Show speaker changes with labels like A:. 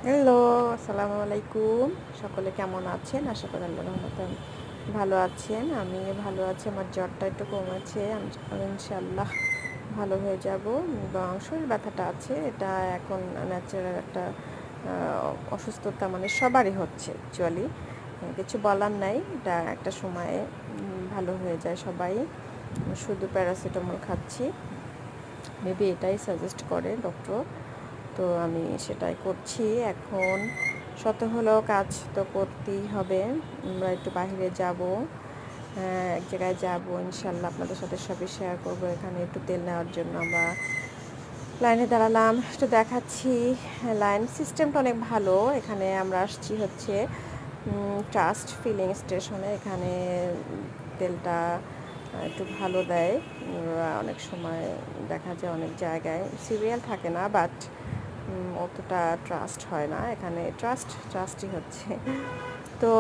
A: Hello, আসসালামু আলাইকুম। সকলে কেমন আছেন? আশা করি আল্লাহর রহমতে ভালো আছেন। আমি ভালো আছি। আমার জ্বরটা একটু কমেছে। আমি ইনশাআল্লাহ ভালো হয়ে যাব। এবং শরীর ব্যথাটা আছে, এটা এখন ন্যাচারাল একটা অসুস্থতা, মানে সবারই হচ্ছে অ্যাকচুয়ালি। কিছু বলার নাই। এটা একটা সময়ে ভালো হয়ে যায় সবাই। শুধু প্যারাসিটামল খাচ্ছি। মেবি এটাই সাজেস্ট করে ডক্টর। তো আমি সেটাই করছি এখন। শত হলেও কাজ তো করতেই হবে। আমরা একটু বাইরে যাব, এক জায়গায় যাব ইনশাল্লাহ, আপনাদের সাথে সবই শেয়ার করব। এখানে একটু তেল নেওয়ার জন্য আমরা লাইনে দাঁড়ালাম, একটু দেখাচ্ছি। লাইন সিস্টেমটা অনেক ভালো। এখানে আমরা আসছি হচ্ছে ট্রাস্ট ফিলিং স্টেশনে। এখানে তেলটা একটু ভালো দেয়। অনেক সময় দেখা যায় অনেক জায়গায় সিরিয়াল থাকে না, বাট অতটা ট্রাস্ট হয় না। এখানে ট্রাস্টই হচ্ছে। তো